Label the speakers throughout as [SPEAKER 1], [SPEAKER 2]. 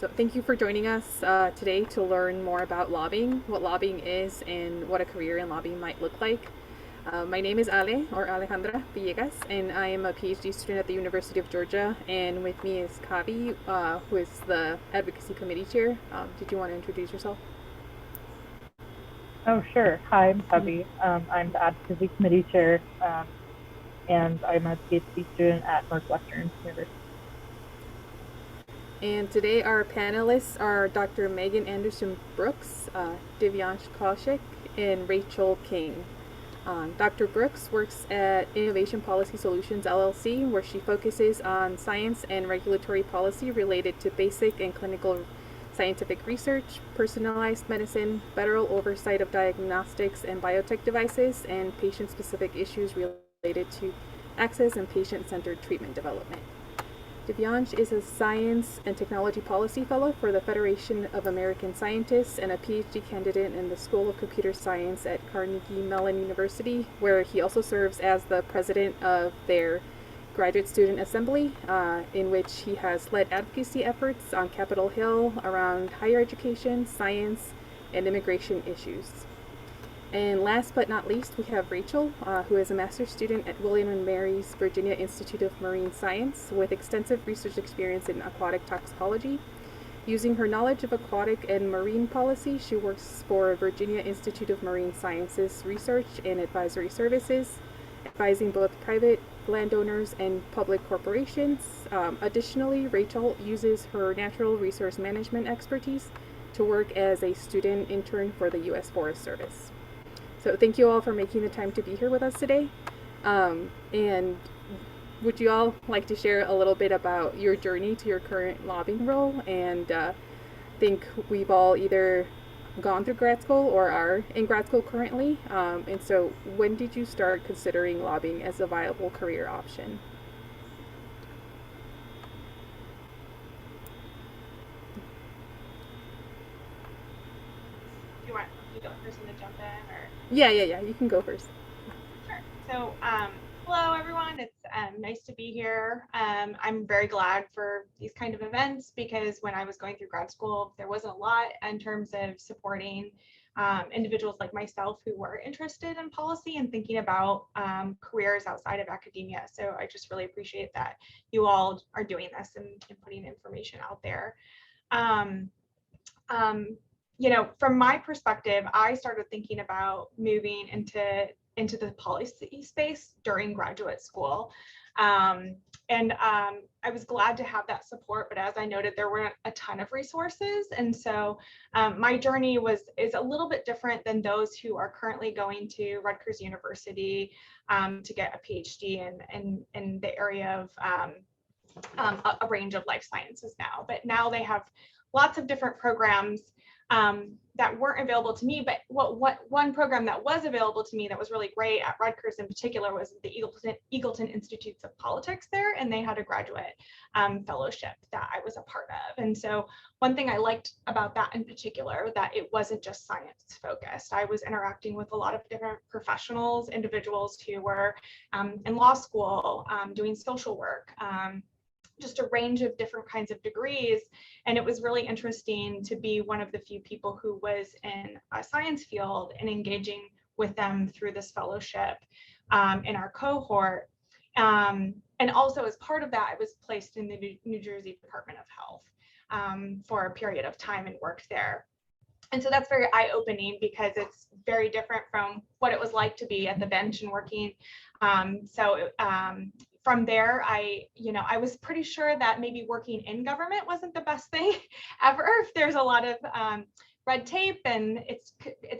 [SPEAKER 1] So thank you for joining us today to learn more about lobbying, what lobbying is, and what a career in lobbying might look like. My name is Ale, or Alejandra Villegas, and I am a PhD student at the University of Georgia. And with me is Kavi, who is the Advocacy Committee Chair. Did you want to introduce yourself?
[SPEAKER 2] Oh, sure. Hi, I'm Kavi. I'm the Advocacy Committee Chair, and I'm a PhD student at Northwestern University.
[SPEAKER 1] And today our panelists are Dr. Megan Anderson Brooks, Divyansh Kaushik, and Rachel King. Dr. Brooks works at Innovation Policy Solutions LLC, where she focuses on science and regulatory policy related to basic and clinical scientific research, personalized medicine, federal oversight of diagnostics and biotech devices, and patient-specific issues related to access and patient-centered treatment development. Divyansh is a Science and Technology Policy Fellow for the Federation of American Scientists and a PhD candidate in the School of Computer Science at Carnegie Mellon University, where he also serves as the president of their Graduate Student Assembly, in which he has led advocacy efforts on Capitol Hill around higher education, science, and immigration issues. And last but not least, we have Rachel, who is a master's student at William & Mary's Virginia Institute of Marine Science with extensive research experience in aquatic toxicology. Using her knowledge of aquatic and marine policy, she works for Virginia Institute of Marine Sciences Research and Advisory Services, advising both private landowners and public corporations. Additionally, Rachel uses her natural resource management expertise to work as a student intern for the U.S. Forest Service. So thank you all for making the time to be here with us today. And would you all like to share a little bit about your journey to your current lobbying role? And think we've all either gone through grad school or are in grad school currently. And so when did you start considering lobbying as a viable career option?
[SPEAKER 3] Do you want me to go first and then jump in, or?
[SPEAKER 1] Yeah, you can go first.
[SPEAKER 3] Sure. So, hello everyone. It's nice to be here. I'm very glad for these kind of events because when I was going through grad school, there wasn't a lot in terms of supporting individuals like myself who were interested in policy and thinking about careers outside of academia. So I just really appreciate that you all are doing this and putting information out there. You know, from my perspective, I started thinking about moving into the policy space during graduate school. I was glad to have that support, but as I noted, there weren't a ton of resources. And so my journey is a little bit different than those who are currently going to Rutgers University to get a PhD in the area of a range of life sciences now. But now they have lots of different programs that weren't available to me, but what one program that was available to me that was really great at Rutgers in particular was the Eagleton Institutes of Politics there, and they had a graduate fellowship that I was a part of. And so one thing I liked about that in particular, that it wasn't just science focused. I was interacting with a lot of different professionals, individuals who were in law school, doing social work, just a range of different kinds of degrees. And it was really interesting to be one of the few people who was in a science field and engaging with them through this fellowship in our cohort. And also as part of that, I was placed in the New Jersey Department of Health for a period of time and worked there. And so that's very eye-opening because it's very different from what it was like to be at the bench and working. From there, I was pretty sure that maybe working in government wasn't the best thing ever. There's a lot of red tape and it's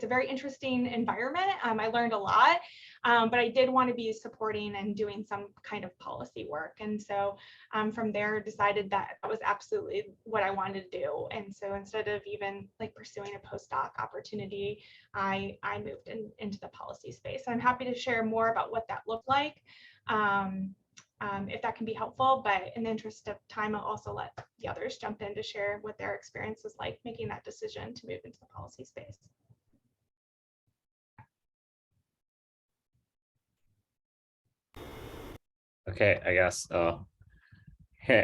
[SPEAKER 3] a very interesting environment. I learned a lot, but I did want to be supporting and doing some kind of policy work. And so from there decided that was absolutely what I wanted to do. And so instead of even like pursuing a postdoc opportunity, I moved into the policy space. I'm happy to share more about what that looked like. If that can be helpful, but in the interest of time, I'll also let the others jump in to share what their experience was like making that decision to move into the policy space.
[SPEAKER 4] Okay, I guess Hey,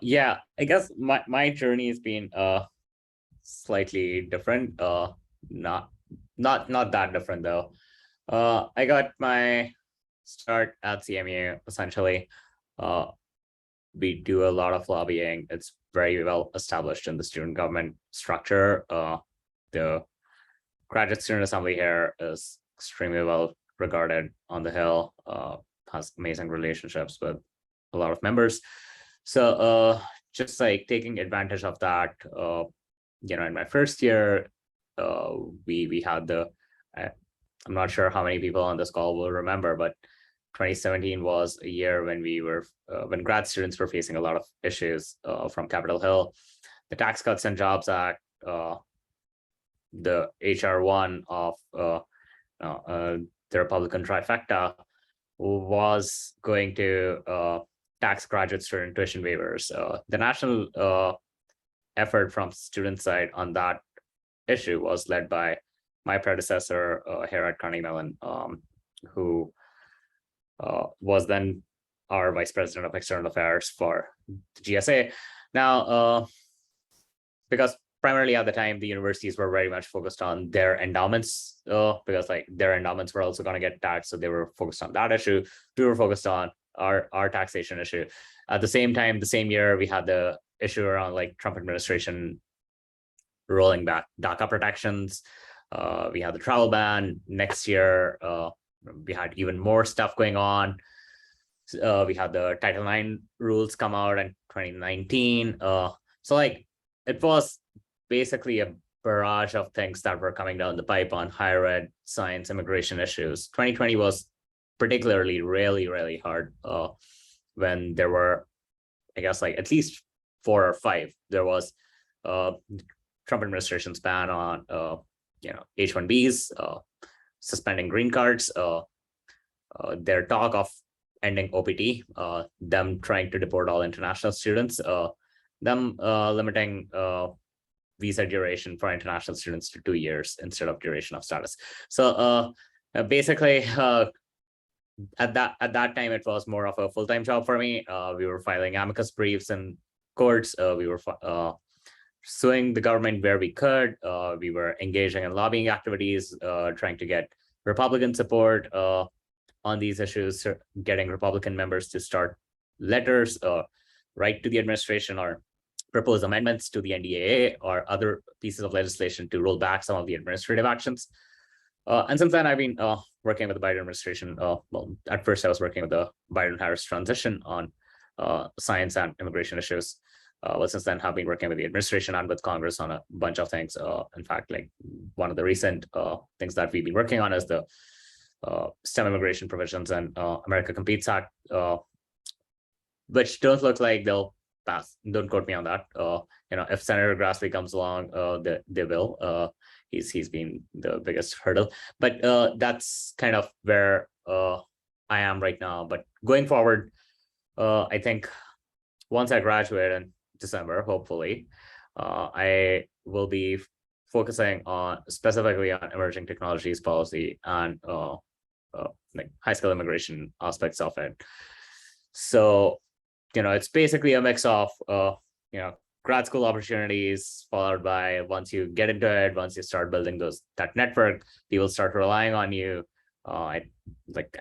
[SPEAKER 4] yeah, I guess my journey has been slightly different. Not that different though. I got my start at CMU essentially. Uh, we do a lot of lobbying. It's very well established in the student government structure. The graduate student assembly here is extremely well regarded on the Hill. Has amazing relationships with a lot of members. So just like taking advantage of that, in my first year, we had I'm not sure how many people on this call will remember, but 2017 was a year when when grad students were facing a lot of issues from Capitol Hill. The Tax Cuts and Jobs Act, the HR1 of the Republican trifecta was going to tax graduate student tuition waivers. The national effort from student side on that issue was led by my predecessor here at Carnegie Mellon, who was then our vice president of external affairs for the GSA. Now, because primarily at the time, the universities were very much focused on their endowments, because like their endowments were also going to get taxed. So they were focused on that issue. We were focused on our taxation issue. At the same time, the same year, we had the issue around like Trump administration rolling back DACA protections. We had the travel ban. Next year, we had even more stuff going on. We had the Title IX rules come out in 2019. So like it was basically a barrage of things that were coming down the pipe on higher ed, science, immigration issues. 2020 was particularly really hard when there were, I guess, like at least 4 or 5. There was Trump administration's ban on H-1Bs, suspending green cards, their talk of ending OPT, them trying to deport all international students, them limiting visa duration for international students to 2 years instead of duration of status. So basically, at that time, it was more of a full-time job for me. We were filing amicus briefs in courts. We were suing the government where we could. We were engaging in lobbying activities, trying to get Republican support on these issues, getting Republican members to start letters, write to the administration or propose amendments to the NDAA or other pieces of legislation to roll back some of the administrative actions. And since then, I've been working with the Biden administration. Well, at first, I was working with the Biden-Harris transition on science and immigration issues. Well, since then, have been working with the administration and with Congress on a bunch of things. In fact, like one of the recent things that we've been working on is the STEM immigration provisions and America Competes Act, which don't look like they'll pass. Don't quote me on that. If Senator Grassley comes along, they will. He's been the biggest hurdle, but that's kind of where I am right now. But going forward, I think once I graduate in December, hopefully, I will be focusing specifically on emerging technologies policy and like high skill immigration aspects of it. So, it's basically a mix of grad school opportunities followed by, once you get into it, once you start building that network, people start relying on you. I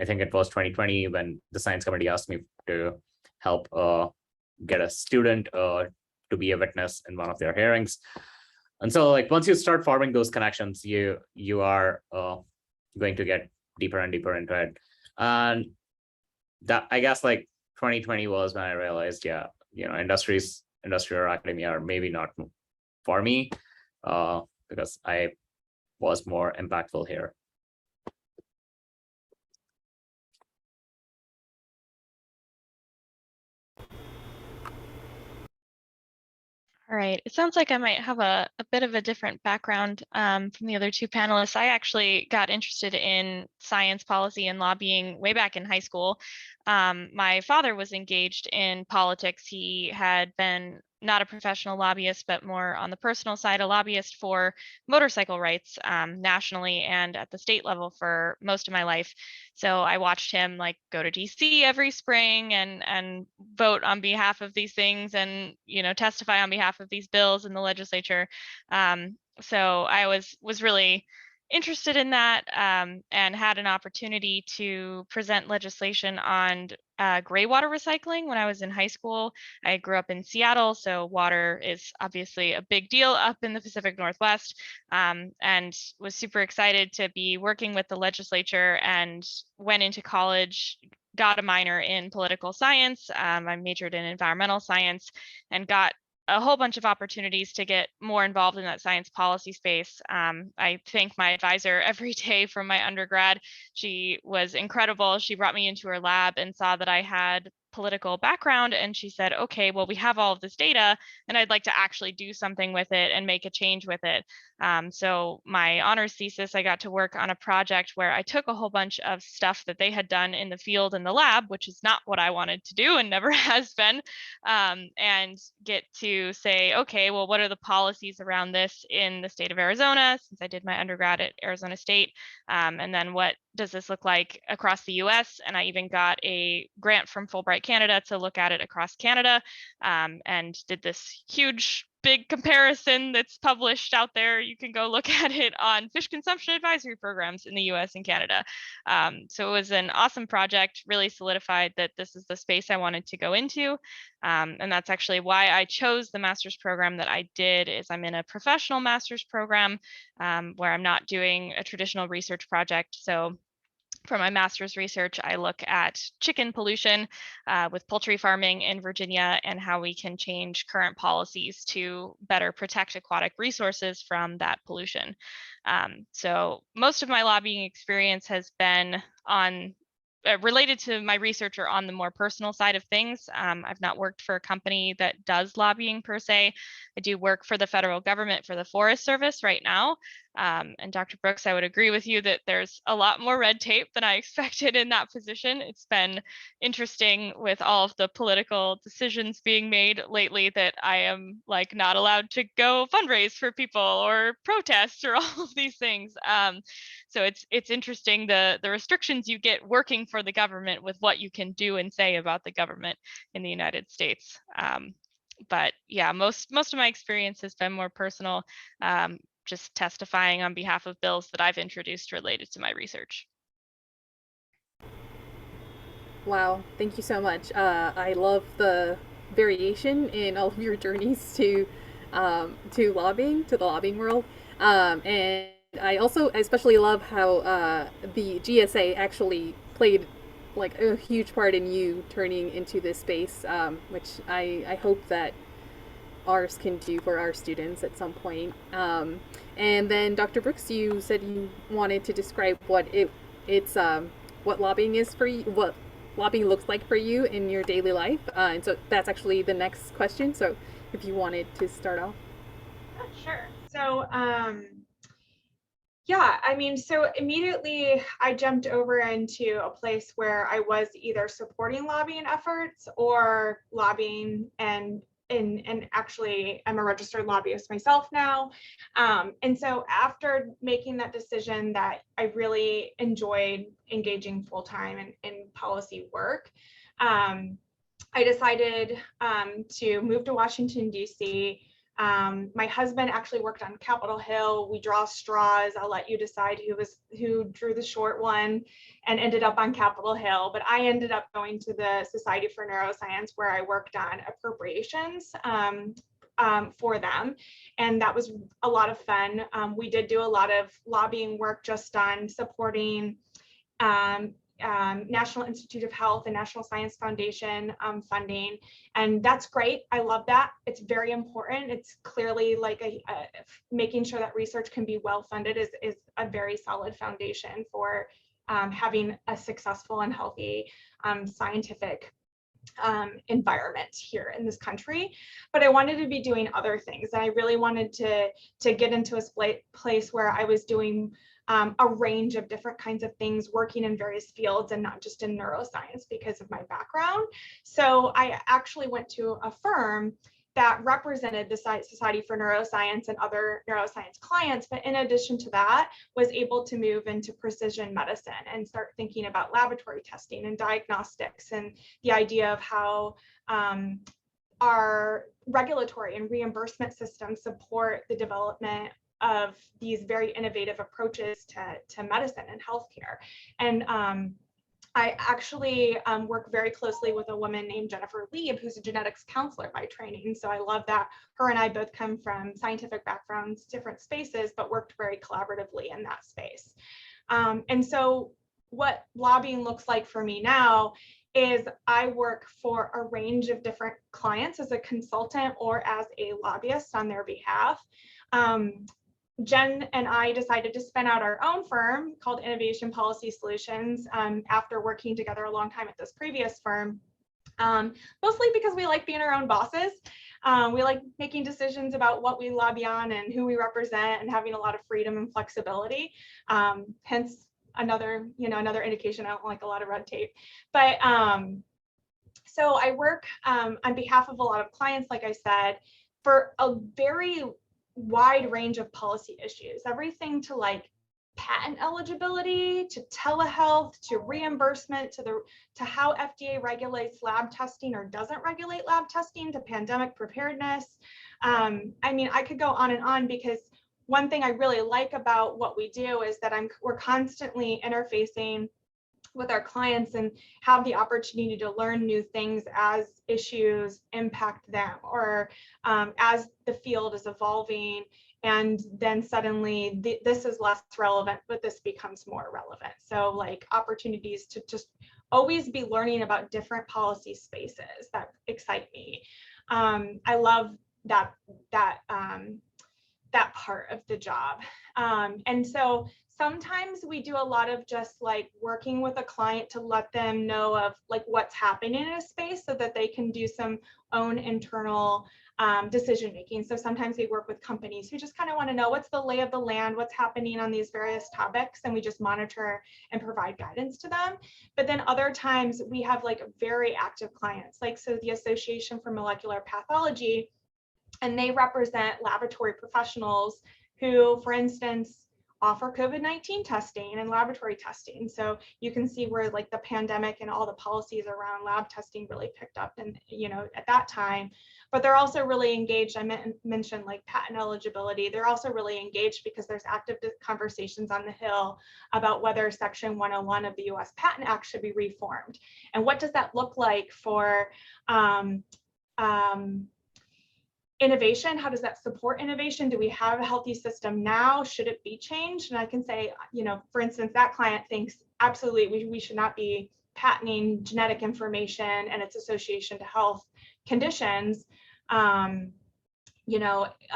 [SPEAKER 4] think it was 2020 when the science committee asked me to help get a student to be a witness in one of their hearings. And so like once you start forming those connections, you are going to get deeper and deeper into it. And that, I guess, like 2020 was when I realized, industrial academia are maybe not for me, because I was more impactful here.
[SPEAKER 5] All right, it sounds like I might have a bit of a different background from the other two panelists. I actually got interested in science policy and lobbying way back in high school. my father was engaged in politics. He had been not a professional lobbyist, but more on the personal side, a lobbyist for motorcycle rights nationally and at the state level for most of my life. So I watched him like go to DC every spring and vote on behalf of these things and, you know, testify on behalf of these bills in the legislature. So I was really interested in that and had an opportunity to present legislation on gray water recycling when I was in high school. I grew up in Seattle, so water is obviously a big deal up in the Pacific Northwest, and was super excited to be working with the legislature and went into college, got a minor in political science. I majored in environmental science and got a whole bunch of opportunities to get more involved in that science policy space. I thank my advisor every day from my undergrad. She was incredible. She brought me into her lab and saw that I had political background, and she said, okay, well, we have all of this data and I'd like to actually do something with it and make a change with it. So my honors thesis, I got to work on a project where I took a whole bunch of stuff that they had done in the field in the lab, which is not what I wanted to do and never has been, and get to say, okay, well, what are the policies around this in the state of Arizona, since I did my undergrad at Arizona State, and then what does this look like across the US? And I even got a grant from Fulbright Canada to look at it across Canada, and did this huge big comparison that's published out there. You can go look at it on fish consumption advisory programs in the US and Canada. So it was an awesome project, really solidified that this is the space I wanted to go into. And that's actually why I chose the master's program that I did. Is I'm in a professional master's program where I'm not doing a traditional research project. So for my master's research, I look at chicken pollution with poultry farming in Virginia and how we can change current policies to better protect aquatic resources from that pollution. So most of my lobbying experience has been on related to my research or on the more personal side of things. I've not worked for a company that does lobbying per se. I do work for the federal government for the Forest Service right now. And Dr. Brooks, I would agree with you that there's a lot more red tape than I expected in that position. It's been interesting with all of the political decisions being made lately that I am like not allowed to go fundraise for people or protest or all of these things. So it's interesting the restrictions you get working for the government with what you can do and say about the government in the United States. But yeah, most of my experience has been more personal, just testifying on behalf of bills that I've introduced related to my research.
[SPEAKER 1] Wow, thank you so much. I love the variation in all of your journeys to lobbying, to the lobbying world, and I also especially love how the GSA actually played like a huge part in you turning into this space, which I hope that ours can do for our students at some point. And then Dr. Brooks, you said you wanted to describe what what lobbying is for you, what lobbying looks like for you in your daily life. And so that's actually the next question. So if you wanted to start off.
[SPEAKER 3] Sure. So yeah, I mean, so immediately I jumped over into a place where I was either supporting lobbying efforts or lobbying, and actually I'm a registered lobbyist myself now. And so after making that decision that I really enjoyed engaging full-time in policy work, I decided to move to Washington, DC. My husband actually worked on Capitol Hill. We draw straws. I'll let you decide who drew the short one and ended up on Capitol Hill. But I ended up going to the Society for Neuroscience, where I worked on appropriations for them. And that was a lot of fun. We did do a lot of lobbying work just on supporting National Institute of Health and National Science Foundation funding. And that's great. I love that. It's very important. It's clearly like making sure that research can be well funded is a very solid foundation for having a successful and healthy scientific environment here in this country. But I wanted to be doing other things. I really wanted to get into a place where I was doing a range of different kinds of things, working in various fields and not just in neuroscience because of my background. So I actually went to a firm that represented the Society for Neuroscience and other neuroscience clients, but in addition to that, was able to move into precision medicine and start thinking about laboratory testing and diagnostics, and the idea of how our regulatory and reimbursement systems support the development of these very innovative approaches to medicine and healthcare. And I actually work very closely with a woman named Jennifer Lieb, who's a genetics counselor by training. So I love that her and I both come from scientific backgrounds, different spaces, but worked very collaboratively in that space. And so what lobbying looks like for me now is I work for a range of different clients as a consultant or as a lobbyist on their behalf. Jen and I decided to spin out our own firm called Innovation Policy Solutions after working together a long time at this previous firm, mostly because we like being our own bosses. We like making decisions about what we lobby on and who we represent and having a lot of freedom and flexibility. Hence another indication I don't like a lot of red tape. But so I work on behalf of a lot of clients, like I said, for a very wide range of policy issues, everything to like patent eligibility, to telehealth, to reimbursement, to how FDA regulates lab testing or doesn't regulate lab testing, to pandemic preparedness. I mean, I could go on and on, because one thing I really like about what we do is that we're constantly interfacing with our clients and have the opportunity to learn new things as issues impact them, or as the field is evolving, and then suddenly this is less relevant, but this becomes more relevant. So like opportunities to just always be learning about different policy spaces that excite me. I love that part of the job. And so sometimes we do a lot of just like working with a client to let them know of like what's happening in a space so that they can do some own internal decision making. So sometimes we work with companies who just kind of want to know what's the lay of the land, what's happening on these various topics, and we just monitor and provide guidance to them. But then other times we have like very active clients, like so the Association for Molecular Pathology, and they represent laboratory professionals who, for instance, offer COVID-19 testing and laboratory testing. So you can see where like the pandemic and all the policies around lab testing really picked up, and at that time. But they're also really engaged. I mentioned like patent eligibility. They're also really engaged because there's active conversations on the Hill about whether Section 101 of the U.S. Patent Act should be reformed, and what does that look like for innovation? How does that support innovation? Do we have a healthy system now? Should it be changed? And I can say, for instance, that client thinks absolutely we should not be patenting genetic information and its association to health conditions.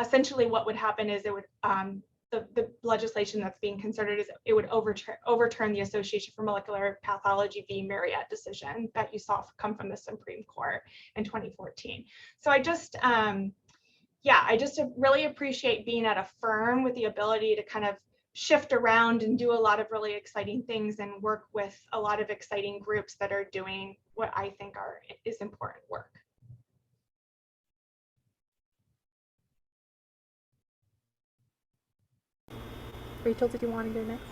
[SPEAKER 3] Essentially what would happen is it would, the legislation that's being considered is it would overturn the Association for Molecular Pathology v. Marriott decision that you saw come from the Supreme Court in 2014. So I just really appreciate being at a firm with the ability to kind of shift around and do a lot of really exciting things and work with a lot of exciting groups that are doing what I think is important work.
[SPEAKER 1] Rachel, did you want to go next?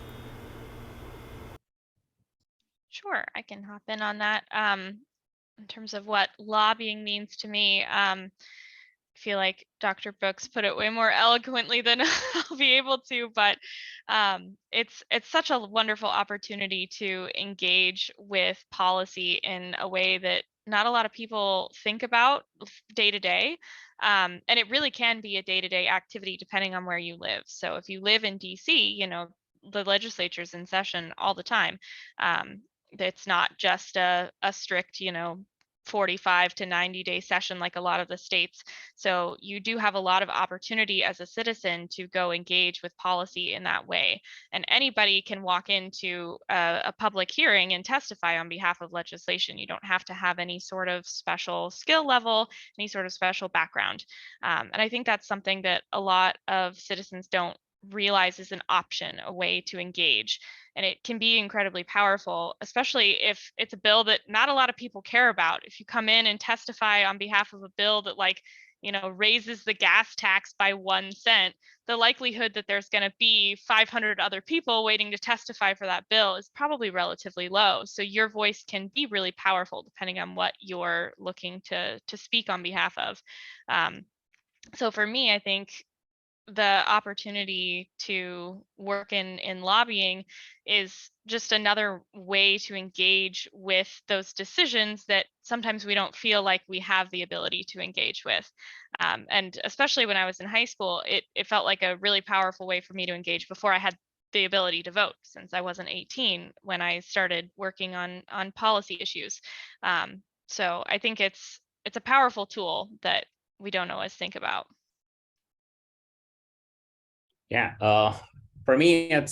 [SPEAKER 5] Sure, I can hop in on that. In terms of what lobbying means to me, I feel like Dr. Brooks put it way more eloquently than I'll be able to, but it's such a wonderful opportunity to engage with policy in a way that not a lot of people think about day to day. And it really can be a day-to-day activity depending on where you live. So if you live in DC, the legislature's in session all the time. It's not just a strict, 45 to 90-day session like a lot of the states. So you do have a lot of opportunity as a citizen to go engage with policy in that way. And anybody can walk into a public hearing and testify on behalf of legislation. You don't have to have any sort of special skill level, any sort of special background. And I think that's something that a lot of citizens don't realize is an option, a way to engage. And it can be incredibly powerful, especially if it's a bill that not a lot of people care about. If you come in and testify on behalf of a bill that, like, raises the gas tax by 1 cent, the likelihood that there's going to be 500 other people waiting to testify for that bill is probably relatively low. So your voice can be really powerful depending on what you're looking to speak on behalf of. So for me, I think the opportunity to work in lobbying is just another way to engage with those decisions that sometimes we don't feel like we have the ability to engage with. And especially when I was in high school, it felt like a really powerful way for me to engage before I had the ability to vote, since I wasn't 18 when I started working on policy issues. So I think it's a powerful tool that we don't always think about.
[SPEAKER 4] Yeah, for me, it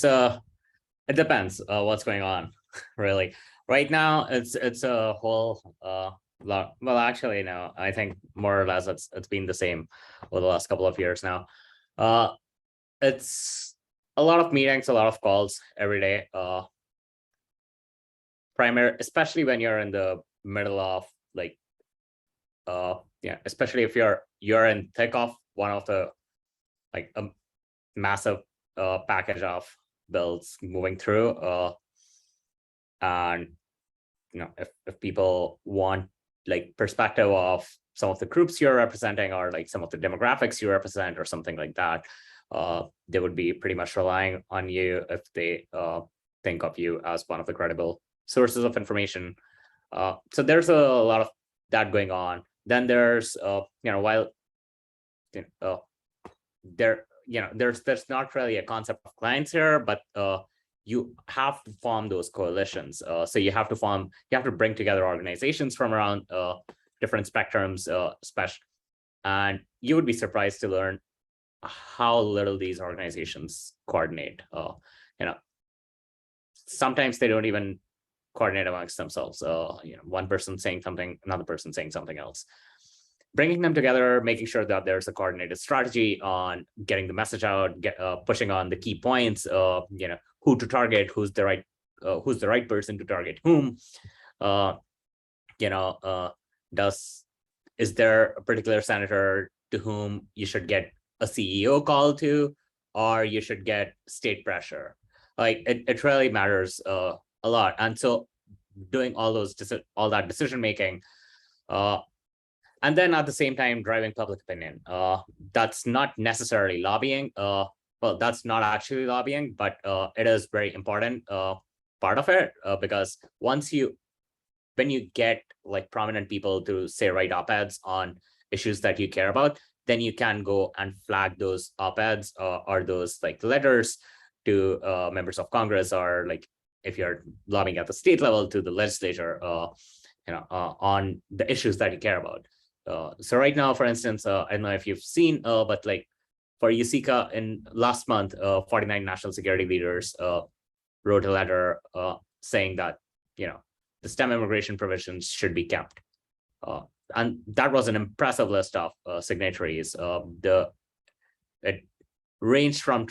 [SPEAKER 4] depends what's going on, really. Right now, it's a whole lot. Well, actually, no, I think more or less it's been the same over the last couple of years now. It's a lot of meetings, a lot of calls every day. Especially when you're in the middle of like, yeah, especially if you're in thick of one of the like a massive package of bills moving through, and if people want like perspective of some of the groups you're representing or like some of the demographics you represent or something like that, they would be pretty much relying on you if they think of you as one of the credible sources of information. So there's a lot of that going on. Then there's while there's not really a concept of clients here, but you have to form those coalitions. So you have to bring together organizations from around different spectrums, and you would be surprised to learn how little these organizations coordinate. Sometimes they don't even coordinate amongst themselves. One person saying something, another person saying something else. Bringing them together, making sure that there's a coordinated strategy on getting the message out, pushing on the key points, who to target, who's the right person to target whom. Is there a particular senator to whom you should get a CEO call to, or you should get state pressure? Like it really matters a lot. And so doing all that decision making, and then at the same time driving public opinion. That's not necessarily lobbying. Well, that's not actually lobbying, but it is very important part of it, because when you get like prominent people to say write op-eds on issues that you care about, then you can go and flag those op-eds or those like letters to members of Congress, or like if you're lobbying at the state level to the legislature, on the issues that you care about. So right now, for instance, I don't know if you've seen, but like for USICA in last month, 49 national security leaders wrote a letter saying that, the STEM immigration provisions should be kept. And that was an impressive list of signatories. It ranged from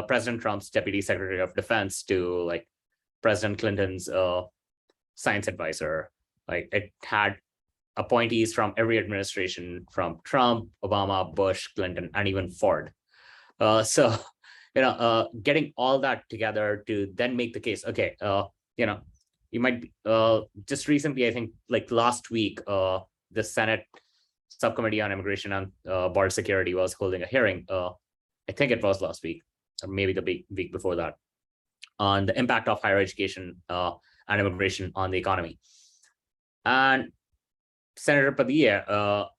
[SPEAKER 4] President Trump's Deputy Secretary of Defense to like President Clinton's science advisor. Like it had appointees from every administration, from Trump, Obama, Bush, Clinton, and even Ford. So getting all that together to then make the case. Okay, you might just recently, I think like last week, the Senate Subcommittee on Immigration and Border Security was holding a hearing. I think it was last week, or maybe the week before that, on the impact of higher education and immigration on the economy. And Senator Padilla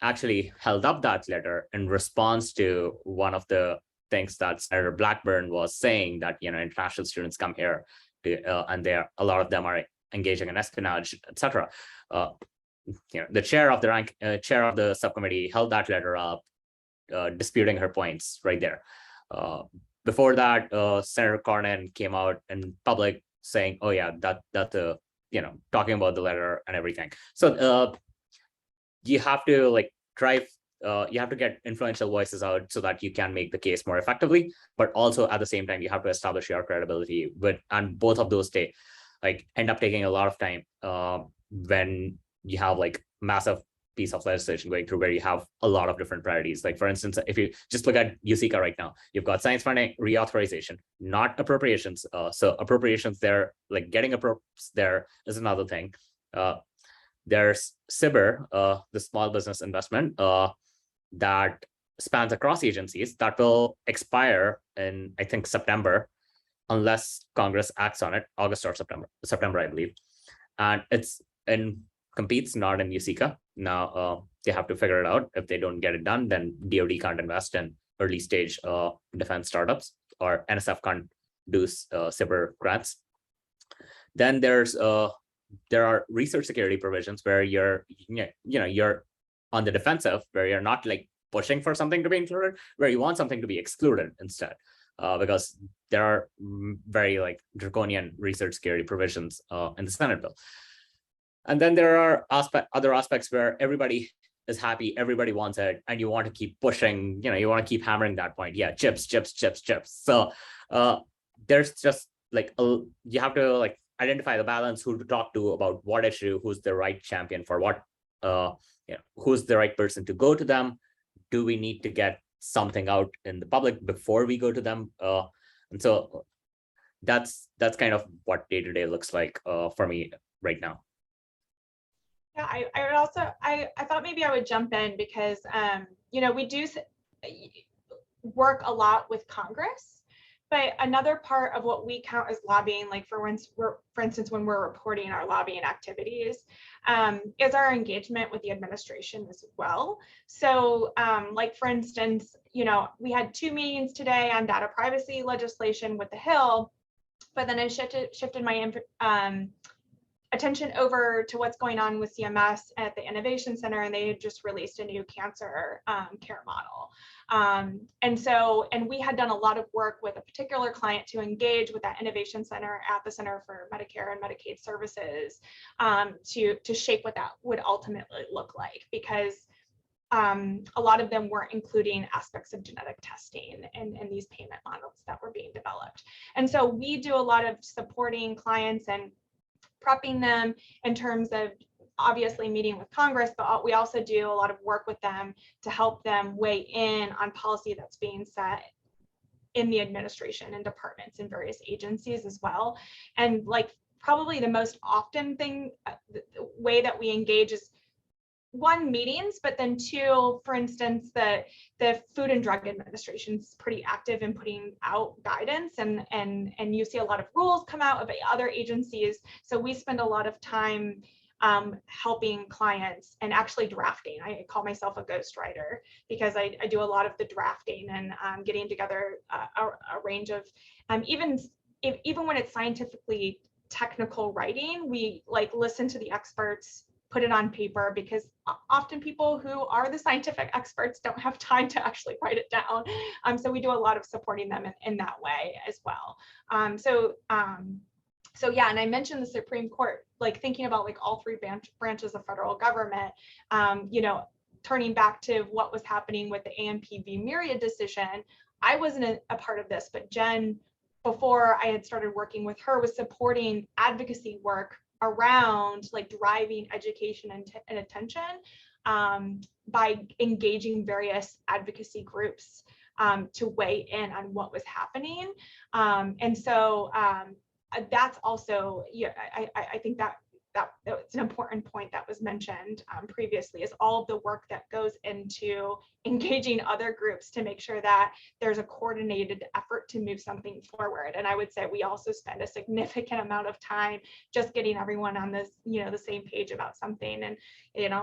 [SPEAKER 4] actually held up that letter in response to one of the things that Senator Blackburn was saying, that international students come here to, and a lot of them are engaging in espionage, etc. The chair of the subcommittee held that letter up, disputing her points right there. Before that, Senator Cornyn came out in public saying, "Oh yeah, that talking about the letter and everything." So you have to like drive you have to get influential voices out so that you can make the case more effectively, but also at the same time you have to establish your credibility. And both of those end up taking a lot of time when you have like massive piece of legislation going through where you have a lot of different priorities. Like for instance, if you just look at USICA right now, you've got science funding reauthorization, not appropriations. So appropriations there, like getting appropriations there is another thing. There's SIBR, the small business investment that spans across agencies that will expire in, I think, September, unless Congress acts on it, August or September, I believe. And it's in competes, not in USICA. Now they have to figure it out. If they don't get it done, then DoD can't invest in early stage defense startups, or NSF can't do SIBR grants. Then there are research security provisions where you're on the defensive, where you're not like pushing for something to be included, where you want something to be excluded instead, because there are very like draconian research security provisions in the Senate bill. And then there are other aspects where everybody is happy, everybody wants it, and you want to keep pushing, you want to keep hammering that point. Yeah, chips. So there's just like, you have to like identify the balance, who to talk to about what issue, who's the right champion for what, who's the right person to go to them. Do we need to get something out in the public before we go to them? And so that's kind of what day-to-day looks like for me right now.
[SPEAKER 3] Yeah, I would also, I thought maybe I would jump in because, we do work a lot with Congress, but another part of what we count as lobbying, like for instance, when we're reporting our lobbying activities, is our engagement with the administration as well. So like for instance, we had 2 meetings today on data privacy legislation with the Hill, but then I shifted my attention over to what's going on with CMS at the Innovation Center, and they had just released a new cancer care model. And we had done a lot of work with a particular client to engage with that Innovation Center at the Center for Medicare and Medicaid Services to shape what that would ultimately look like, because a lot of them weren't including aspects of genetic testing and these payment models that were being developed. And so we do a lot of supporting clients and prepping them in terms of obviously meeting with Congress, but we also do a lot of work with them to help them weigh in on policy that's being set in the administration and departments and various agencies as well. And like probably the most often the way that we engage is 1, meetings, but then 2, for instance, the Food and Drug Administration is pretty active in putting out guidance, and you see a lot of rules come out of other agencies. So we spend a lot of time helping clients and actually drafting. I call myself a ghostwriter because I do a lot of the drafting and getting together a range of even when it's scientifically technical writing, we like listen to the experts, put it on paper, because often people who are the scientific experts don't have time to actually write it down. So we do a lot of supporting them in that way as well. So yeah, and I mentioned the Supreme Court, like thinking about like all 3 branches of federal government, turning back to what was happening with the AMPV Myriad decision. I wasn't a part of this, but Jen, before I had started working with her, was supporting advocacy work around like driving education and attention by engaging various advocacy groups to weigh in on what was happening. And so that's also, yeah, I think that it's an important point that was mentioned previously, is all of the work that goes into engaging other groups to make sure that there's a coordinated effort to move something forward. And I would say we also spend a significant amount of time just getting everyone on this, the same page about something. And,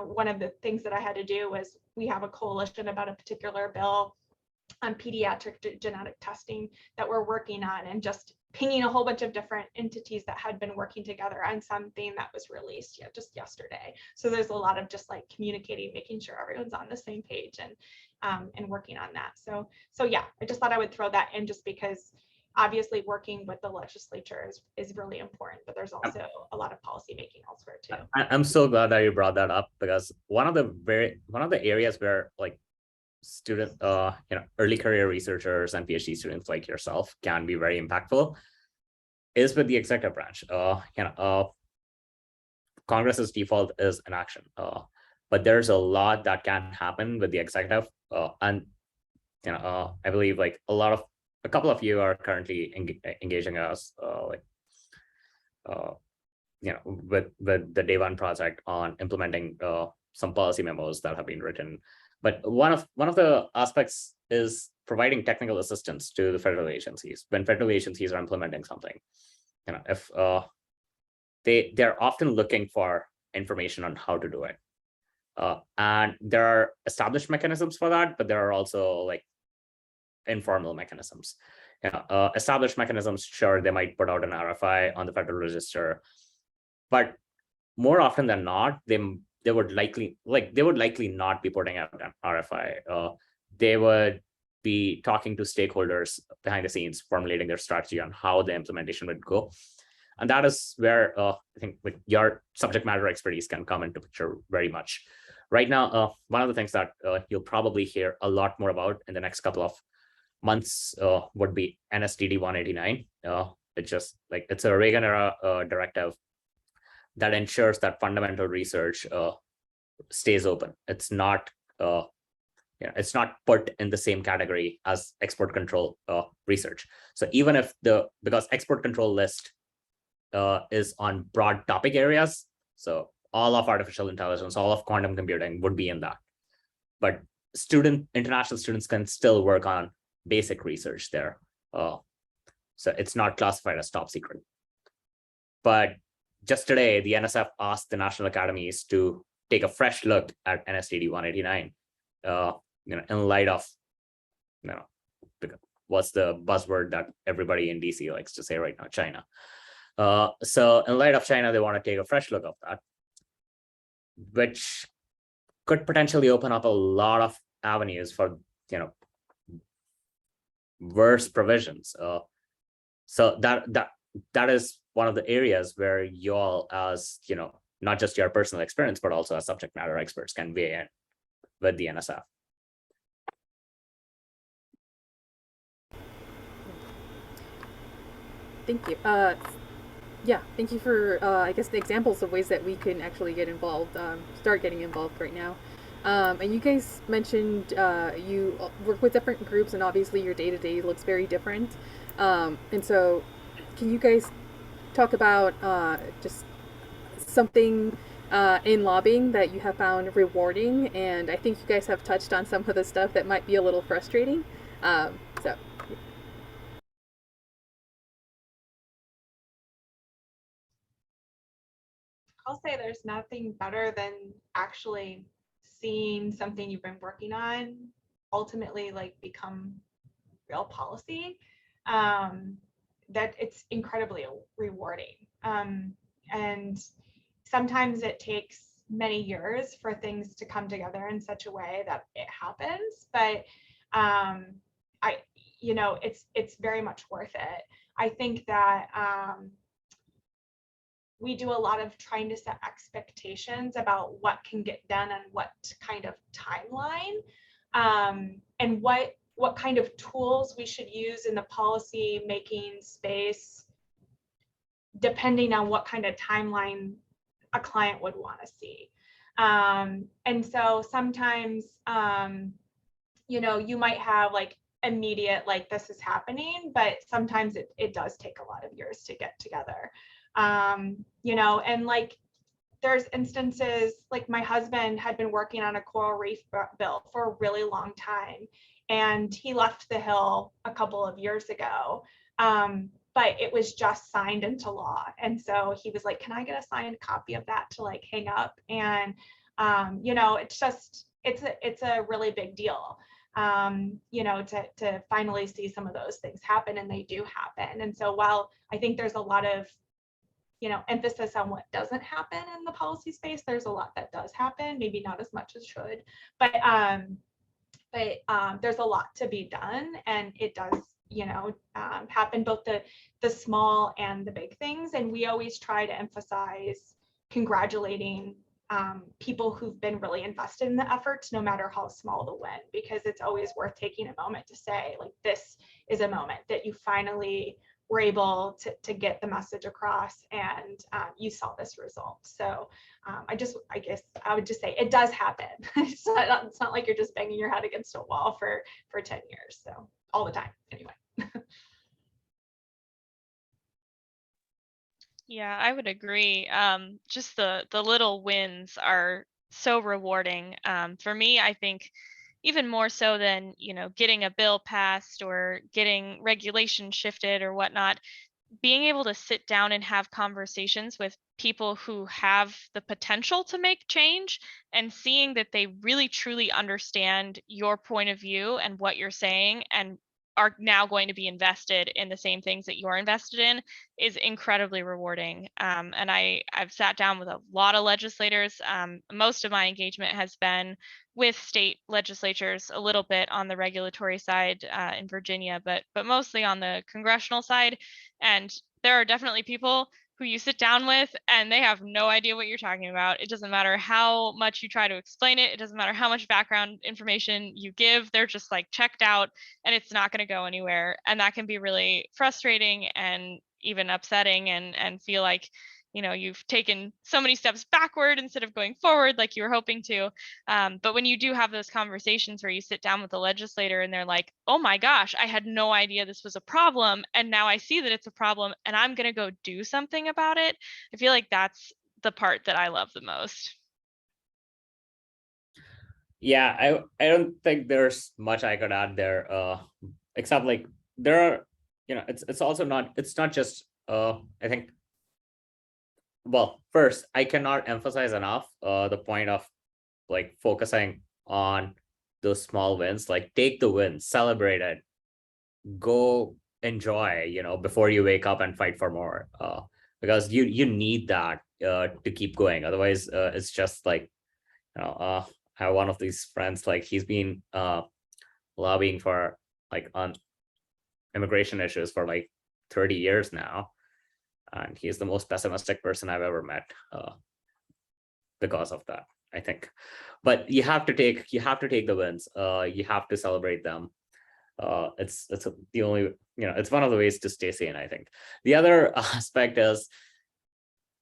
[SPEAKER 3] one of the things that I had to do was, we have a coalition about a particular bill on pediatric genetic testing that we're working on, and just pinging a whole bunch of different entities that had been working together on something that was released just yesterday. So there's a lot of just like communicating, making sure everyone's on the same page and working on that. So yeah, I just thought I would throw that in, just because obviously working with the legislature is really important, but there's also a lot of policy making elsewhere too.
[SPEAKER 4] I'm so glad that you brought that up, because one of the areas where like early career researchers and PhD students like yourself can be very impactful is with the executive branch. Congress's default is inaction, but there's a lot that can happen with the executive, and I believe like a couple of you are currently engaging us, with the Day One project on implementing some policy memos that have been written. But one of the aspects is providing technical assistance to the federal agencies when federal agencies are implementing something. If they're often looking for information on how to do it, and there are established mechanisms for that, but there are also like informal mechanisms. Established mechanisms, sure, they might put out an RFI on the Federal Register, but more often than not, they would likely not be putting out an RFI. They would be talking to stakeholders behind the scenes, formulating their strategy on how the implementation would go. And that is where I think with your subject matter expertise can come into picture very much. Right now, one of the things that you'll probably hear a lot more about in the next couple of months would be NSTD 189. It's a Reagan era directive that ensures that fundamental research stays open. It's not put in the same category as export control research. So even if because export control list is on broad topic areas, so all of artificial intelligence, all of quantum computing would be in that. But international students can still work on basic research there. So it's not classified as top secret. But just today, the NSF asked the national academies to take a fresh look at NSTD 189, in light of, what's the buzzword that everybody in DC likes to say right now, China. So in light of China, they want to take a fresh look at that, which could potentially open up a lot of avenues for, worse provisions. So that is one of the areas where you all, as not just your personal experience, but also as subject matter experts, can weigh in with the NSF.
[SPEAKER 1] Thank you. Yeah, thank you for, I guess, the examples of ways that we can actually get involved, start getting involved right now. And you guys mentioned you work with different groups, and obviously your day-to-day looks very different. And so can you guys talk about just something in lobbying that you have found rewarding? And I think you guys have touched on some of the stuff that might be a little frustrating. So.
[SPEAKER 3] I'll say there's nothing better than actually seeing something you've been working on ultimately like become real policy. That it's incredibly rewarding. And sometimes it takes many years for things to come together in such a way that it happens, but it's very much worth it. I think that we do a lot of trying to set expectations about what can get done and what kind of timeline, and what kind of tools we should use in the policy making space, depending on what kind of timeline a client would want to see. And so sometimes, you might have like immediate, like this is happening, but sometimes it does take a lot of years to get together. And like there's instances like my husband had been working on a coral reef bill for a really long time, and he left the Hill a couple of years ago, but it was just signed into law. And so he was like, can I get a signed copy of that to like hang up? And it's a really big deal, to finally see some of those things happen, and they do happen. And so while I think there's a lot of emphasis on what doesn't happen in the policy space, there's a lot that does happen, maybe not as much as should, but there's a lot to be done, and it does happen, both the small and the big things. And we always try to emphasize congratulating people who've been really invested in the efforts, no matter how small the win, because it's always worth taking a moment to say, like, this is a moment that you finally were able to get the message across, and you saw this result. So I guess I would just say it does happen. It's not like you're just banging your head against a wall for 10 years. So all the time, anyway.
[SPEAKER 5] Yeah, I would agree. Just the little wins are so rewarding. For me, I think even more so than, getting a bill passed or getting regulation shifted or whatnot, being able to sit down and have conversations with people who have the potential to make change and seeing that they really truly understand your point of view and what you're saying and are now going to be invested in the same things that you're invested in is incredibly rewarding. And I've sat down with a lot of legislators. Most of my engagement has been with state legislatures, a little bit on the regulatory side in Virginia, but mostly on the congressional side. And there are definitely people who you sit down with and they have no idea what you're talking about. It doesn't matter how much you try to explain it. It doesn't matter how much background information you give. They're just like checked out and it's not going to go anywhere. And that can be really frustrating and even upsetting and feel like, you've taken so many steps backward instead of going forward like you were hoping to. But when you do have those conversations where you sit down with the legislator and they're like, oh my gosh, I had no idea this was a problem. And now I see that it's a problem and I'm going to go do something about it. I feel like that's the part that I love the most.
[SPEAKER 4] Yeah, I don't think there's much I could add there, except like there are, it's not just, I think, well, first, I cannot emphasize enough the point of like focusing on those small wins, like take the win, celebrate it, go enjoy, before you wake up and fight for more, because you need that to keep going. Otherwise, it's just like, I have one of these friends, like he's been lobbying for like on immigration issues for like 30 years now. And he's the most pessimistic person I've ever met because of that, I think. But you have to take the wins. You have to celebrate them. It's the only, it's one of the ways to stay sane, I think. The other aspect is,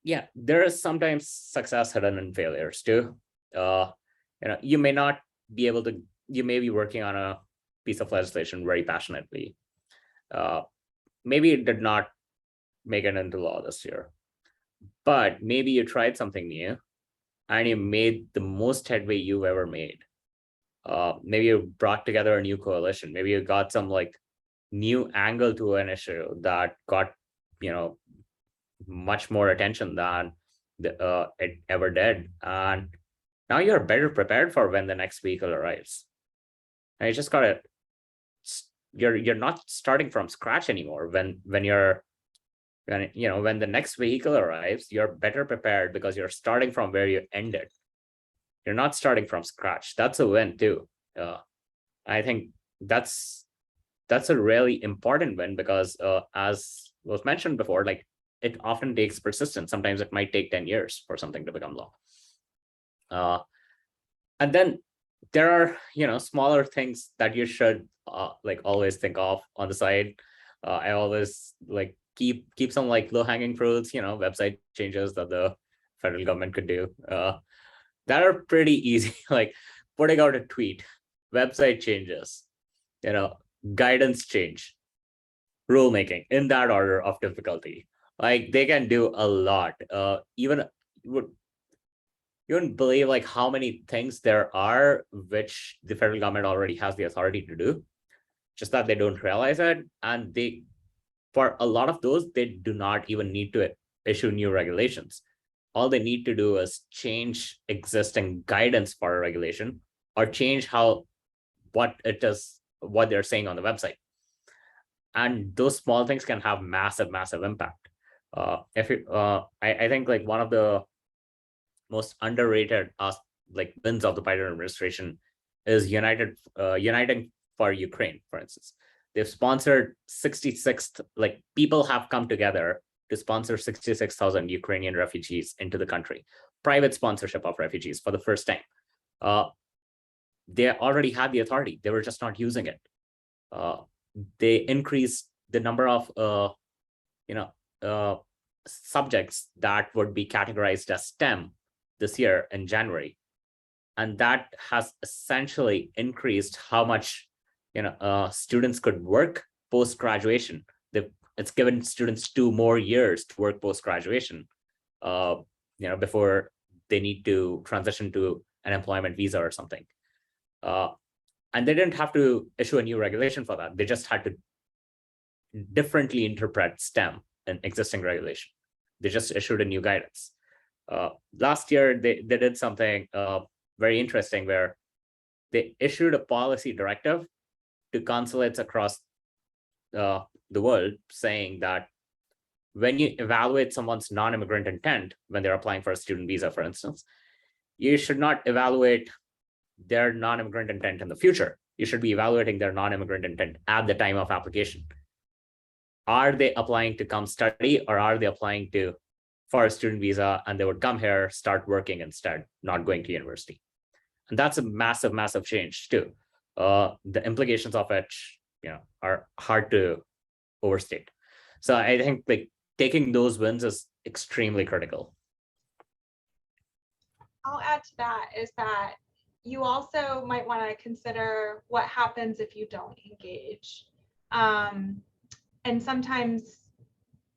[SPEAKER 4] yeah, there is sometimes success hidden in failures too. You may not be able to, you may be working on a piece of legislation very passionately. Maybe it did not make it into law this year, but maybe you tried something new and you made the most headway you've ever made. Maybe you brought together a new coalition. Maybe you got some like new angle to an issue that got, much more attention than it ever did. And now you're better prepared for when the next vehicle arrives. And you just gotta, you're not starting from scratch anymore. When the next vehicle arrives, you're better prepared because you're starting from where you ended. You're not starting from scratch. That's a win too. I think that's a really important win because as was mentioned before, like it often takes persistence. Sometimes it might take 10 years for something to become law. And then there are, smaller things that you should like always think of on the side. I always like keep some like low-hanging fruits, website changes that the federal government could do that are pretty easy, like putting out a tweet, website changes, guidance change, rulemaking, in that order of difficulty. Like they can do a lot. You wouldn't believe like how many things there are which the federal government already has the authority to do, just that they don't realize it. And for a lot of those, they do not even need to issue new regulations. All they need to do is change existing guidance for a regulation or change what they're saying on the website. And those small things can have massive impact. I think like one of the most underrated like wins of the Biden administration is uniting for Ukraine, for instance. They've sponsored 66, like people have come together to sponsor 66,000 Ukrainian refugees into the country. private sponsorship of refugees for the first time. They already had the authority. They were just not using it. They increased the number of subjects that would be categorized as STEM this year in January. And that has essentially increased how much students could work post-graduation. It's given students 2 more years to work post-graduation, before they need to transition to an employment visa or something. And they didn't have to issue a new regulation for that. They just had to differently interpret STEM in existing regulation. They just issued a new guidance. Last year, they did something very interesting where they issued a policy directive to consulates across the world saying that when you evaluate someone's non-immigrant intent, when they're applying for a student visa, for instance, you should not evaluate their non-immigrant intent in the future. You should be evaluating their non-immigrant intent at the time of application. Are they applying to come study, or are they applying for a student visa and they would come here, start working instead, not going to university? And that's a massive, massive change too. The implications of it, are hard to overstate. So I think taking those wins is extremely critical.
[SPEAKER 3] I'll add to that is that you also might want to consider what happens if you don't engage. And sometimes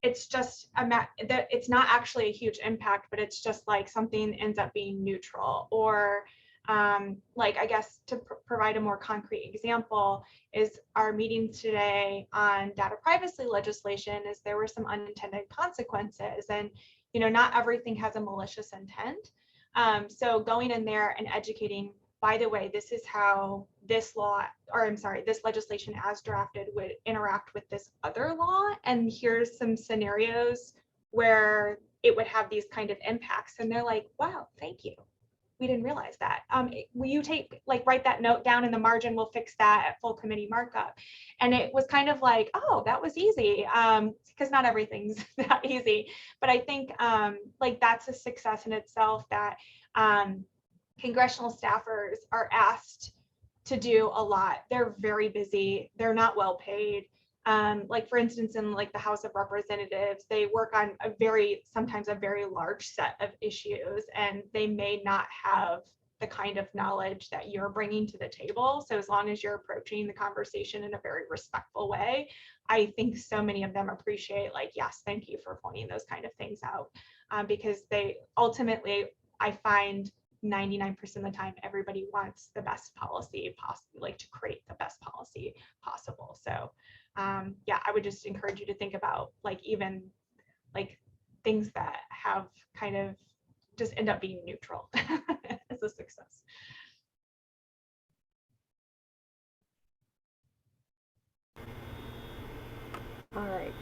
[SPEAKER 3] it's just it's not actually a huge impact, but it's just like something ends up being neutral. Or I guess to provide a more concrete example is our meeting today on data privacy legislation is there were some unintended consequences, and not everything has a malicious intent. So going in there and educating, by the way, this is how this legislation as drafted would interact with this other law. And here's some scenarios where it would have these kind of impacts. And they're like, wow, thank you. We didn't realize that. Will you write that note down in the margin? We'll fix that at full committee markup. And it was kind of like, oh, that was easy. Because not everything's that easy. But I think that's a success in itself that congressional staffers are asked to do a lot. They're very busy. They're not well paid. For instance, in the House of Representatives, they work on sometimes a very large set of issues, and they may not have the kind of knowledge that you're bringing to the table. So as long as you're approaching the conversation in a very respectful way, I think so many of them appreciate yes, thank you for pointing those kind of things out, because they ultimately, I find 99% of the time, everybody wants the best policy possible, to create the best policy possible. So I would just encourage you to think about even things that have kind of just end up being neutral as a success.
[SPEAKER 1] All right.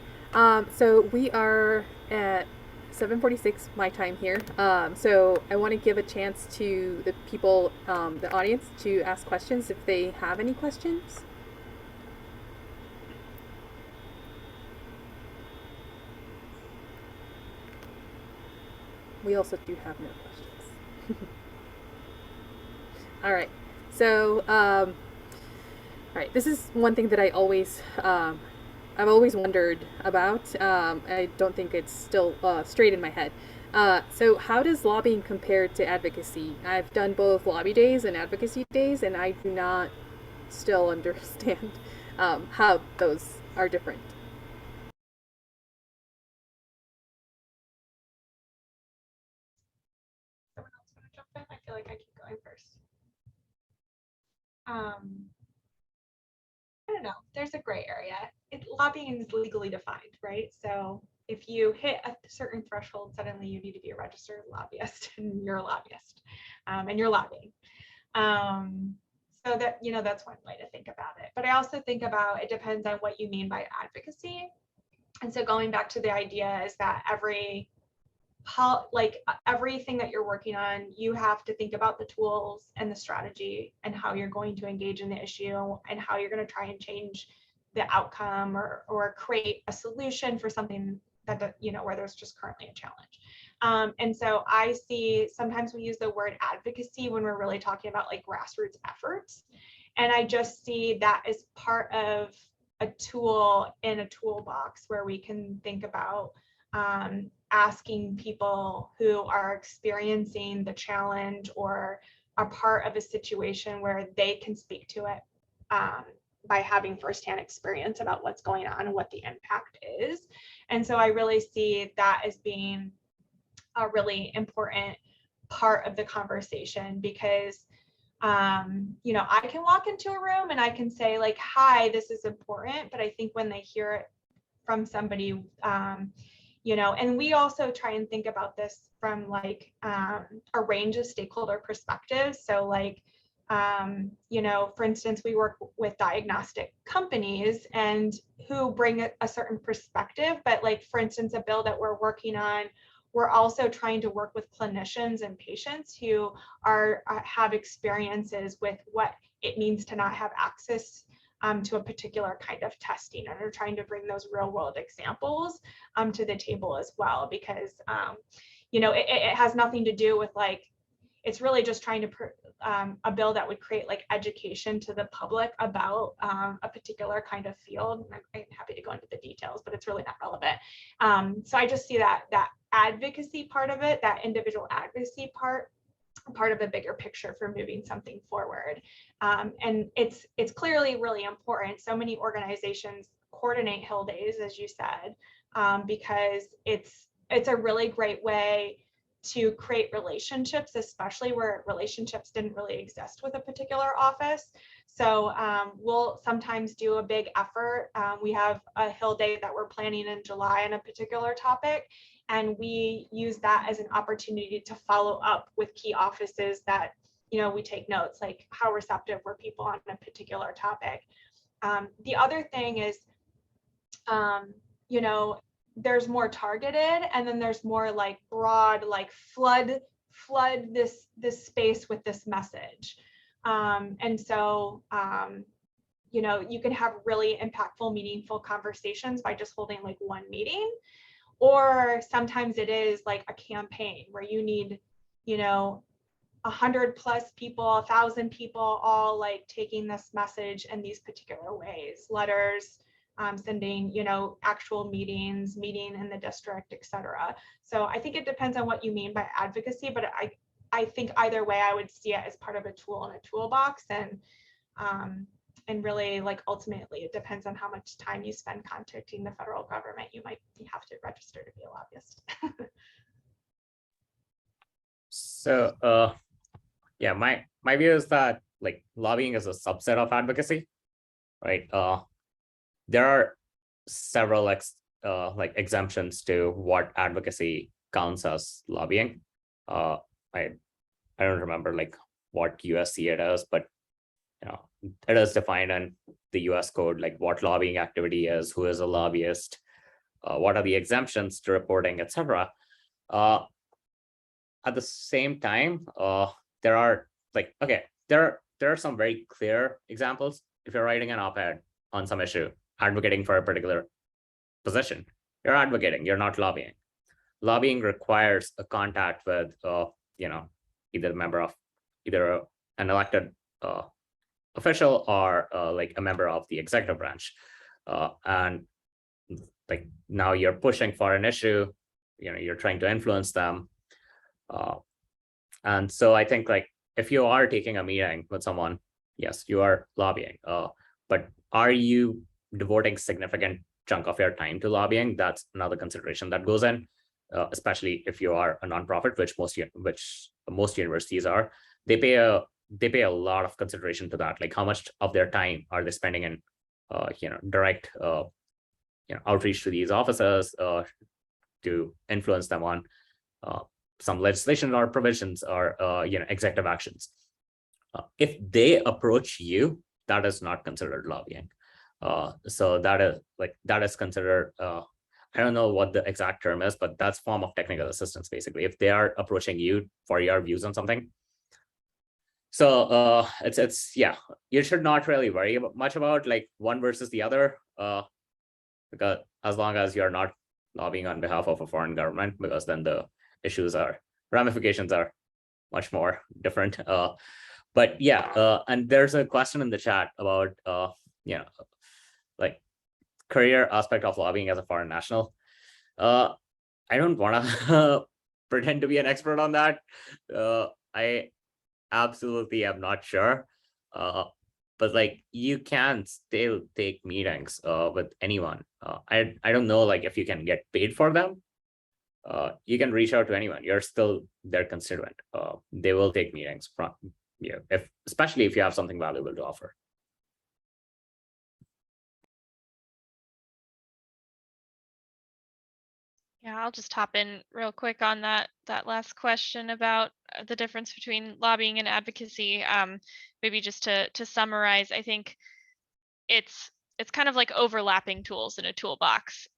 [SPEAKER 1] So we are at 7:46 my time here. So I want to give a chance to the people, the audience, to ask questions if they have any questions. We also do have no questions. All right. So, all right. This is one thing that I've always wondered about. I don't think it's still straight in my head. So how does lobbying compare to advocacy? I've done both lobby days and advocacy days, and I do not still understand how those are different.
[SPEAKER 3] Someone else want to jump in? I feel like I keep going first. I don't know. There's a gray area. Lobbying is legally defined, right? So if you hit a certain threshold, suddenly you need to be a registered lobbyist, and you're a lobbyist, and you're lobbying. So that, that's one way to think about it. But I also think about it depends on what you mean by advocacy. And so going back to the idea is that everything that you're working on, you have to think about the tools and the strategy and how you're going to engage in the issue and how you're going to try and change the outcome or create a solution for something where there's just currently a challenge. And so I see sometimes we use the word advocacy when we're really talking about like grassroots efforts. And I just see that as part of a tool in a toolbox where we can think about asking people who are experiencing the challenge or are part of a situation where they can speak to it by having firsthand experience about what's going on and what the impact is. And so I really see that as being a really important part of the conversation, because I can walk into a room and I can say like, hi, this is important, but I think when they hear it from somebody, and we also try and think about this from like a range of stakeholder perspectives. So like, for instance, we work with diagnostic companies and who bring a certain perspective, but like, for instance, a bill that we're working on, we're also trying to work with clinicians and patients who have experiences with what it means to not have access to a particular kind of testing, and are trying to bring those real world examples to the table as well, because it has nothing to do with like, it's really just trying to a bill that would create like education to the public about a particular kind of field. I'm happy to go into the details, but it's really not relevant. So I just see that advocacy part of it, that individual advocacy part of a bigger picture for moving something forward. And it's clearly really important. So many organizations coordinate Hill Days, as you said, because it's a really great way to create relationships, especially where relationships didn't really exist with a particular office. So we'll sometimes do a big effort. We have a Hill Day that we're planning in July on a particular topic, and we use that as an opportunity to follow up with key offices that, we take notes, like how receptive were people on a particular topic. The other thing is, there's more targeted, and then there's more like broad, like flood this space with this message. And so, you can have really impactful, meaningful conversations by just holding like one meeting, or sometimes it is like a campaign where you need, 100+ people, 1,000 people, all like taking this message in these particular ways, letters, sending, actual meeting in the district, etc. So I think it depends on what you mean by advocacy, but I think either way, I would see it as part of a tool in a toolbox, and really, like, ultimately it depends on how much time you spend contacting the federal government. You might have to register to be a lobbyist.
[SPEAKER 4] So yeah, my view is that like lobbying is a subset of advocacy, right? There are several like exemptions to what advocacy counts as lobbying. I don't remember like what USC it is, but it is defined in the US code, like what lobbying activity is, who is a lobbyist, what are the exemptions to reporting, etc. At the same time, there are like, okay, there are some very clear examples. If you're writing an op-ed on some issue, advocating for a particular position, you're advocating, you're not lobbying. Lobbying requires a contact with either a member of either an elected official or like a member of the executive branch, and like now you're pushing for an issue, you're trying to influence them, and so I think like if you are taking a meeting with someone, yes, you are lobbying, but are you devoting significant chunk of your time to lobbying? That's another consideration that goes in, especially if you are a nonprofit, which most universities are. They pay a lot of consideration to that, like how much of their time are they spending in direct outreach to these offices to influence them on some legislation or provisions or executive actions. If they approach you, that is not considered lobbying. So that is considered, I don't know what the exact term is, but that's form of technical assistance, basically, if they are approaching you for your views on something. So it's yeah, you should not really worry much about like one versus the other, because as long as you're not lobbying on behalf of a foreign government, because then the ramifications are much more different. But yeah, and there's a question in the chat about like career aspect of lobbying as a foreign national. I don't want to pretend to be an expert on that. I absolutely am not sure. But like, you can still take meetings with anyone. I don't know, like, if you can get paid for them. You can reach out to anyone. You're still their constituent. They will take meetings from you, especially if you have something valuable to offer.
[SPEAKER 5] Yeah, I'll just hop in real quick on that last question about the difference between lobbying and advocacy. Maybe just to summarize, I think it's kind of like overlapping tools in a toolbox,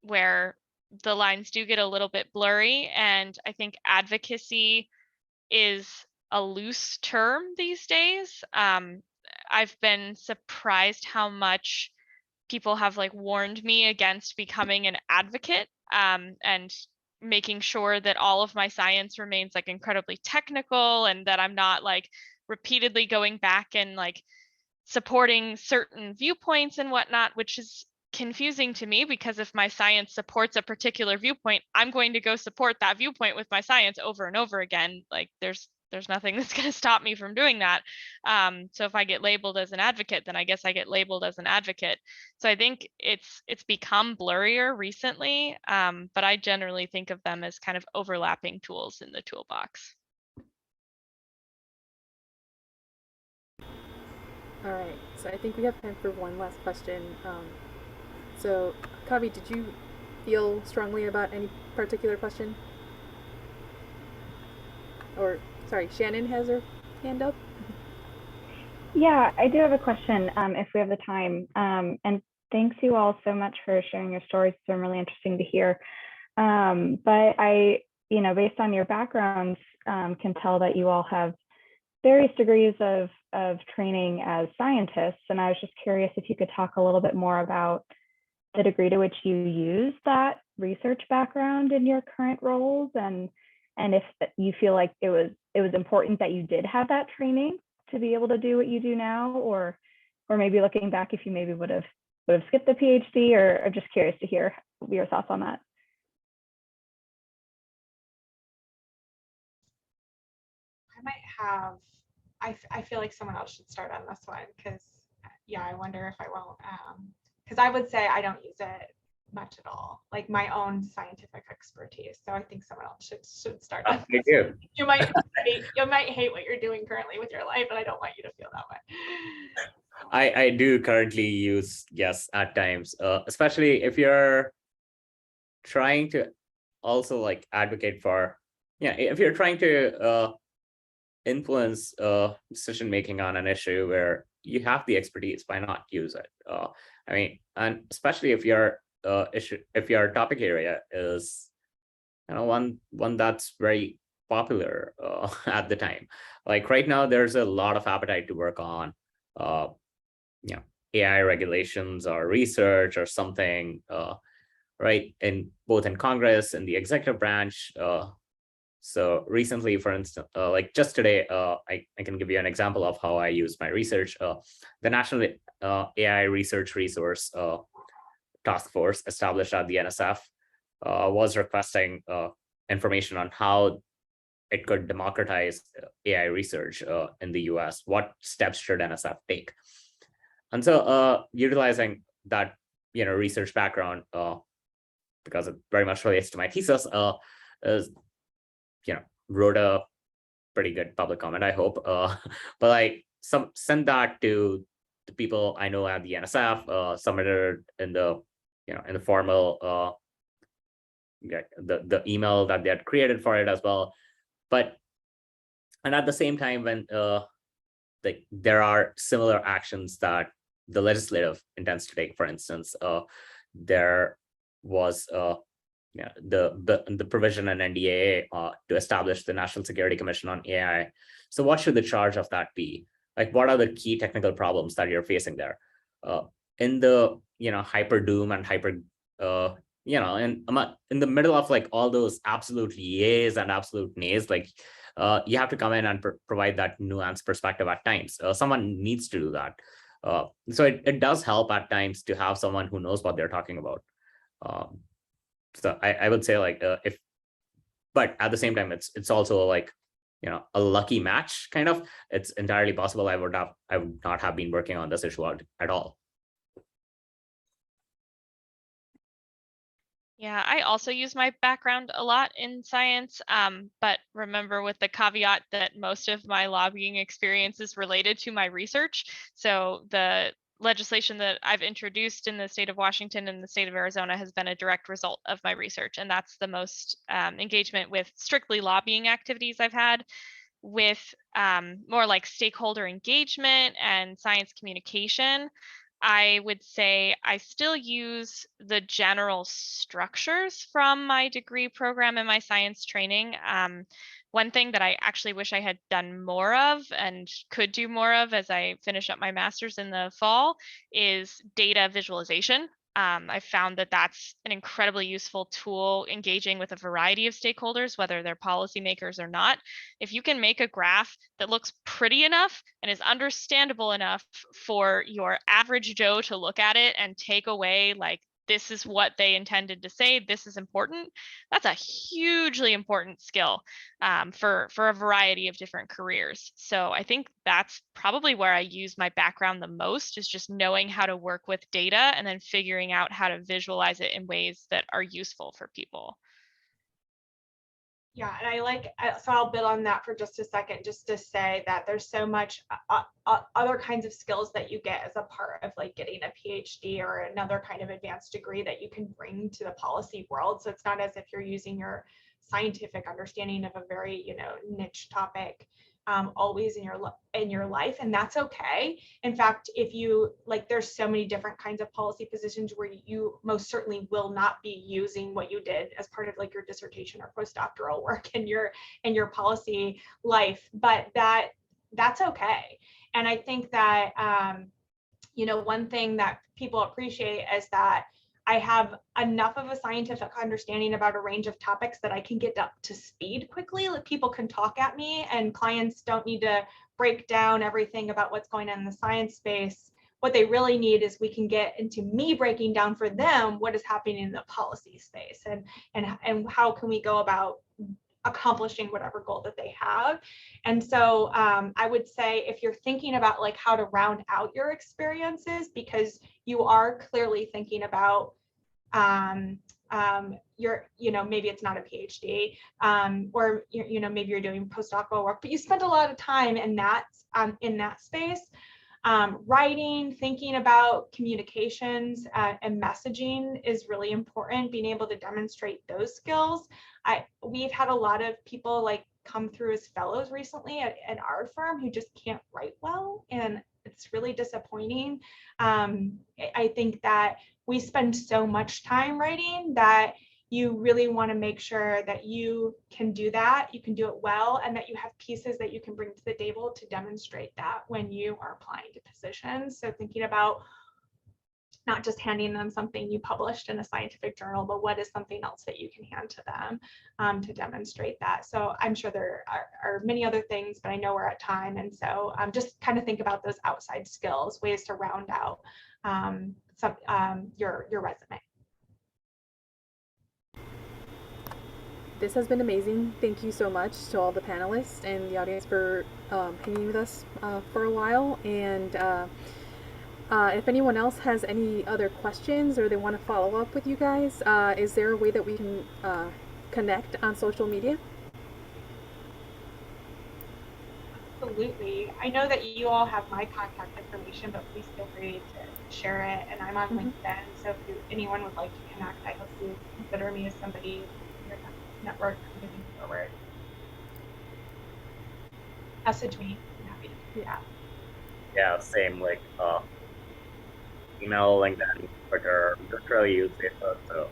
[SPEAKER 5] where the lines do get a little bit blurry, and I think advocacy is a loose term these days. I've been surprised how much people have like warned me against becoming an advocate, and making sure that all of my science remains like incredibly technical, and that I'm not like repeatedly going back and like supporting certain viewpoints and whatnot, which is confusing to me, because if my science supports a particular viewpoint, I'm going to go support that viewpoint with my science over and over again. Like there's nothing that's going to stop me from doing that. So if I get labeled as an advocate, then I guess I get labeled as an advocate. So I think it's become blurrier recently, but I generally think of them as kind of overlapping tools in the toolbox.
[SPEAKER 1] All right, so I think we have time for one last question. So, Kavi, did you feel strongly about any particular question? Or, sorry, Shannon has her hand up.
[SPEAKER 6] Yeah, I do have a question, if we have the time. And thanks you all so much for sharing your stories. It's been really interesting to hear. But I, based on your backgrounds, can tell that you all have various degrees of training as scientists. And I was just curious if you could talk a little bit more about the degree to which you use that research background in your current roles, and if you feel like it was important that you did have that training to be able to do what you do now, or maybe looking back, if you maybe would have skipped the PhD, or I'm just curious to hear your thoughts on that.
[SPEAKER 3] I might have, I feel like someone else should start on this one, because yeah, I wonder if I won't, because I would say I don't use it much at all, like my own scientific expertise. So I think someone else should start on this. You might hate what you're doing currently with your life, and I don't want you to feel that way.
[SPEAKER 4] I do currently use, yes, at times, especially if you're trying to also like advocate for, if you're trying to influence decision making on an issue where you have the expertise, why not use it? I mean, and especially if your if your topic area is one that's very popular at the time. Like right now, there's a lot of appetite to work on AI regulations or research or something, right? In both in Congress and the executive branch. So recently, for instance, like just today, I can give you an example of how I use my research. The National AI Research Resource Task Force, established at the NSF, was requesting information on how it could democratize AI research in the US. What steps should NSF take? And so utilizing that research background, because it very much relates to my thesis, is wrote a pretty good public comment, I hope. But like send that to the people I know at the NSF, submitted in the in the formal the email that they had created for it as well. And at the same time, when there are similar actions that the legislative intends to take, for instance, there was the provision in NDAA to establish the National Security Commission on AI. So what should the charge of that be? Like, what are the key technical problems that you're facing there? In the hyper doom and hyper in the middle of like all those absolute yeas and absolute nays, like you have to come in and provide that nuanced perspective at times. Someone needs to do that. So it does help at times to have someone who knows what they're talking about. So I would say like but at the same time, it's also like, a lucky match kind of. It's entirely possible I would not have been working on this issue at all.
[SPEAKER 5] Yeah, I also use my background a lot in science, but remember with the caveat that most of my lobbying experience is related to my research. So the legislation that I've introduced in the state of Washington and the state of Arizona has been a direct result of my research. And that's the most engagement with strictly lobbying activities I've had. With more like stakeholder engagement and science communication, I would say I still use the general structures from my degree program and my science training. One thing that I actually wish I had done more of and could do more of as I finish up my master's in the fall is data visualization. I found that that's an incredibly useful tool engaging with a variety of stakeholders, whether they're policymakers or not. If you can make a graph that looks pretty enough and is understandable enough for your average Joe to look at it and take away like, this is what they intended to say, this is important, that's a hugely important skill for a variety of different careers. So I think that's probably where I use my background the most, is just knowing how to work with data and then figuring out how to visualize it in ways that are useful for people.
[SPEAKER 3] Yeah, and so I'll build on that for just a second, just to say that there's so much other kinds of skills that you get as a part of like getting a PhD or another kind of advanced degree that you can bring to the policy world. So it's not as if you're using your scientific understanding of a very, niche topic always in your life, and that's okay. In fact, if you there's so many different kinds of policy positions where you most certainly will not be using what you did as part of like your dissertation or postdoctoral work in your policy life, but that's okay. And I think that one thing that people appreciate is that I have enough of a scientific understanding about a range of topics that I can get up to speed quickly. Like people can talk at me and clients don't need to break down everything about what's going on in the science space. What they really need is we can get into me breaking down for them what is happening in the policy space and how can we go about accomplishing whatever goal that they have. And so I would say if you're thinking about like how to round out your experiences, because you are clearly thinking about maybe it's not a PhD or maybe you're doing postdoctoral work, but you spent a lot of time in that space. Writing, thinking about communications and messaging is really important. Being able to demonstrate those skills. We've had a lot of people like come through as fellows recently at our firm who just can't write well, and it's really disappointing. I think that we spend so much time writing that you really want to make sure that you can do that, you can do it well, and that you have pieces that you can bring to the table to demonstrate that when you are applying to positions. So thinking about not just handing them something you published in a scientific journal, but what is something else that you can hand to them to demonstrate that. So I'm sure there are many other things, but I know we're at time. And so just kind of think about those outside skills, ways to round out your resume.
[SPEAKER 1] This has been amazing. Thank you so much to all the panelists and the audience for hanging with us for a while. And if anyone else has any other questions or they want to follow up with you guys, is there a way that we can connect on social media?
[SPEAKER 3] Absolutely. I know that you all have my contact information, but please feel free to share it. And I'm on LinkedIn, so if anyone would like to connect, I hope you consider me as somebody in your network moving forward. Message me. I'm happy to do that.
[SPEAKER 4] Yeah, same. Like email, LinkedIn, Twitter. Don't really use Facebook, so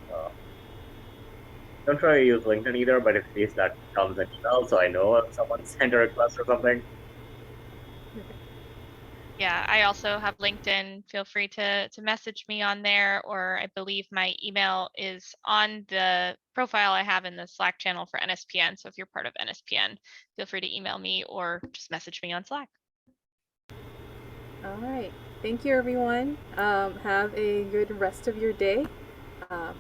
[SPEAKER 4] don't try to use LinkedIn either. But at least that comes in email, so I know if someone sent a request or something.
[SPEAKER 5] Yeah, I also have LinkedIn. Feel free to message me on there, or I believe my email is on the profile I have in the Slack channel for NSPN. So if you're part of NSPN, feel free to email me or just message me on Slack.
[SPEAKER 1] All right. Thank you, everyone. Have a good rest of your day. Yeah.